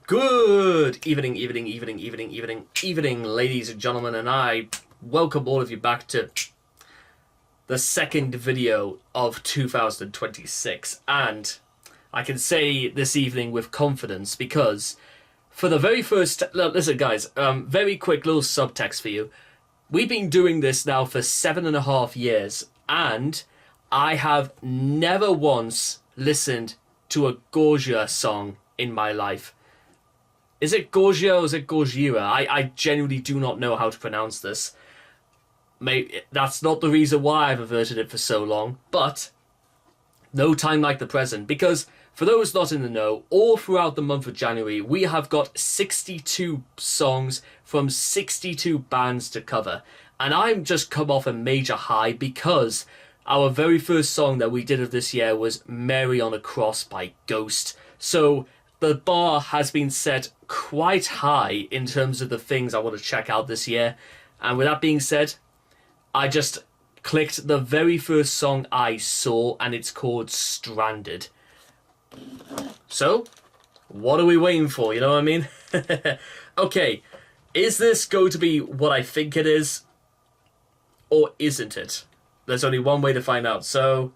Good evening, ladies and gentlemen, and I welcome all of you back to the second video of 2026. And I can say this evening with confidence because for the very first... Listen, guys, very quick little subtext for you. We've been doing this now for 7.5 years, and I have never once listened to a Gojira song in my life. Is it Gojira or is it Gojira? I genuinely do not know how to pronounce this. Maybe that's not the reason why I've averted it for so long, but no time like the present, because for those not in the know, all throughout the month of January, we have got 62 songs from 62 bands to cover. And I'm just come off a major high because our very first song that we did of this year was Mary on a Cross by Ghost. So the bar has been set quite high in terms of the things I want to check out this year. And with that being said, I just clicked the very first song I saw, and it's called Stranded. So, what are we waiting for? You know what I mean? Okay, is this going to be what I think it is? Or isn't it? There's only one way to find out. So,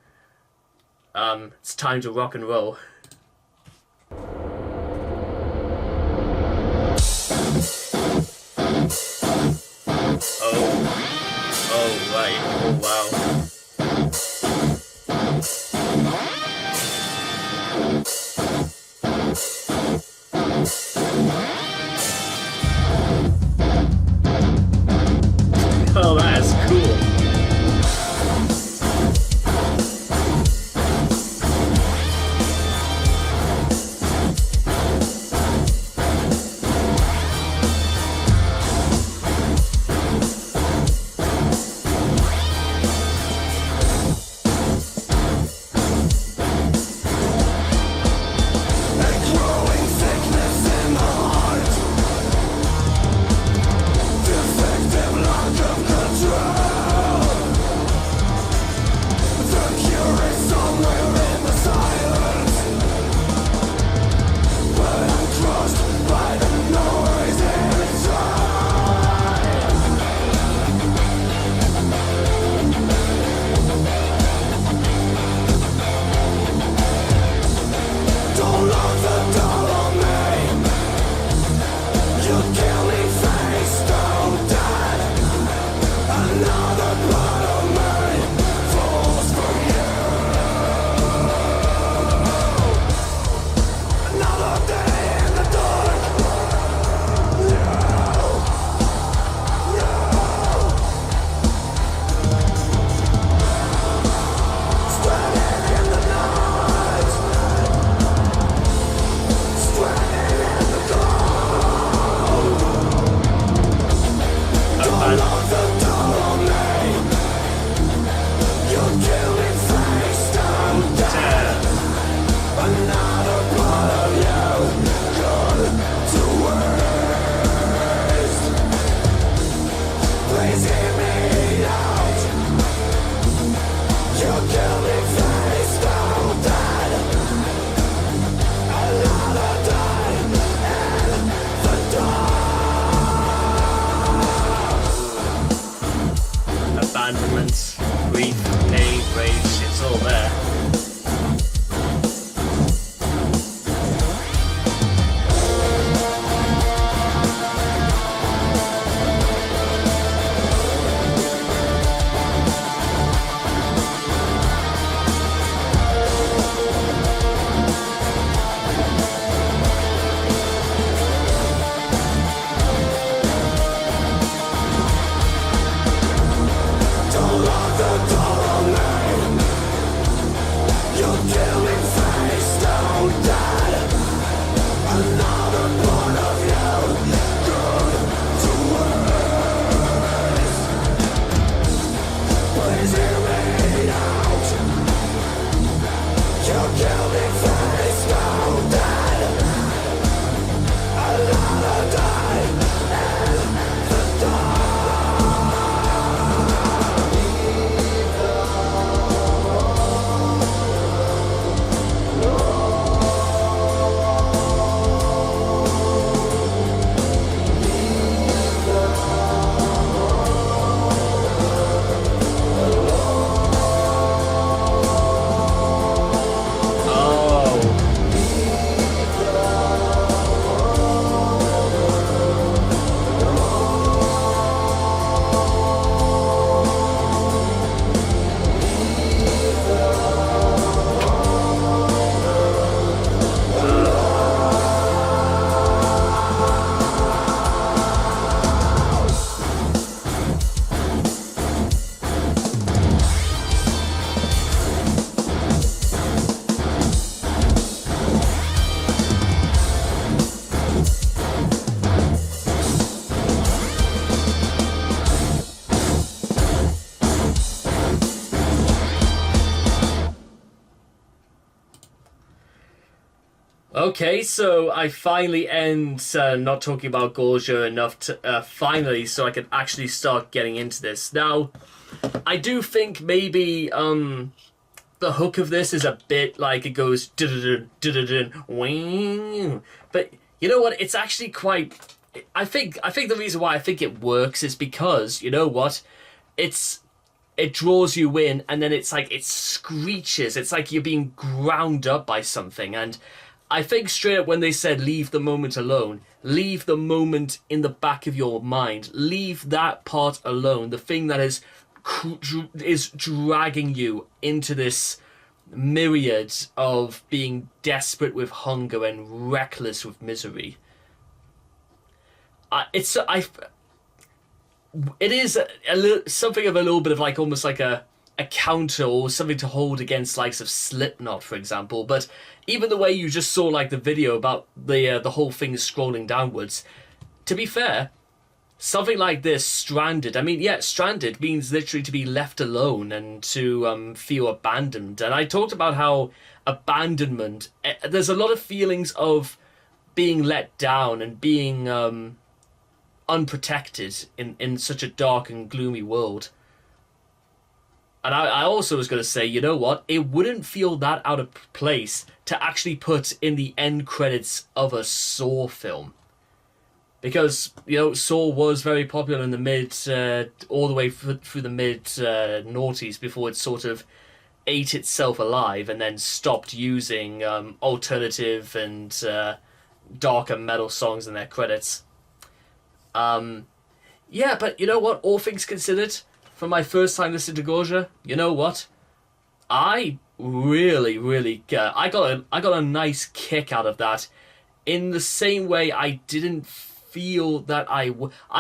it's time to rock and roll. Oh, right. Oh, wow. Oh, that's cool. Abandonment, grief, pain, rage, it's all there. Okay, so I finally end not talking about Gojira enough to finally, so I can actually start getting into this. Now, I do think maybe the hook of this is a bit like it goes wing, but you know what? It's actually quite. I think the reason why I think it works is because you know what, it's it draws you in, and then it's like it screeches. It's like you're being ground up by something. And I think straight up when they said leave the moment alone, leave the moment in the back of your mind, leave that part alone. The thing that is dragging you into this myriad of being desperate with hunger and reckless with misery. It is a little, something of a little bit of like almost like a counter or something to hold against likes of Slipknot, for example. But even the way you just saw like the video about the whole thing scrolling downwards, to be fair, something like this, stranded. I mean, yeah, stranded means literally to be left alone and to feel abandoned. And I talked about how abandonment. There's a lot of feelings of being let down and being unprotected in such a dark and gloomy world. And I also was going to say, you know what? It wouldn't feel that out of place to actually put in the end credits of a Saw film. Because, you know, Saw was very popular in the mid, all the way through the mid noughties before it sort of ate itself alive and then stopped using alternative and darker metal songs in their credits. Yeah, but you know what? All things considered, for my first time listening to Gojira, you know what? I really, really, I got a nice kick out of that. In the same way, I didn't feel that I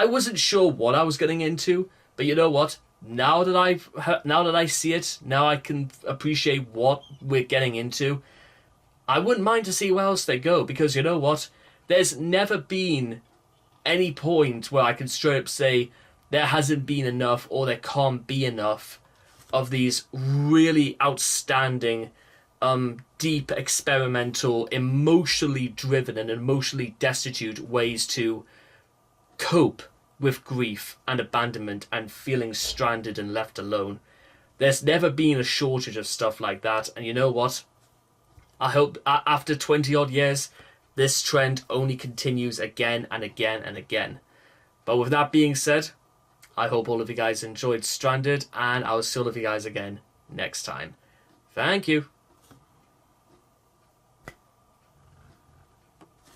wasn't sure what I was getting into, but you know what? Now that I see it, now I can appreciate what we're getting into. I wouldn't mind to see where else they go because you know what? There's never been any point where I can straight up say there hasn't been enough or there can't be enough of these really outstanding, deep, experimental, emotionally driven, and emotionally destitute ways to cope with grief and abandonment and feeling stranded and left alone. There's never been a shortage of stuff like that, and you know what? I hope after 20 odd years, this trend only continues again and again and again. But with that being said, I hope all of you guys enjoyed Stranded, and I will see all of you guys again next time. Thank you.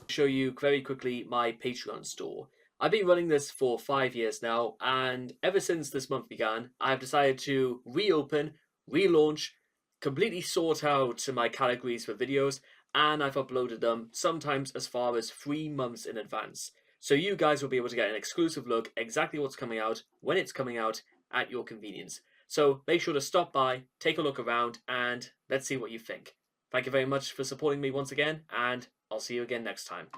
Show you very quickly my Patreon store. I've been running this for 5 years now, and ever since this month began, I've decided to reopen, relaunch, completely sort out my categories for videos, and I've uploaded them sometimes as far as 3 months in advance. So you guys will be able to get an exclusive look exactly what's coming out, when it's coming out, at your convenience. So make sure to stop by, take a look around, and let's see what you think. Thank you very much for supporting me once again, and I'll see you again next time.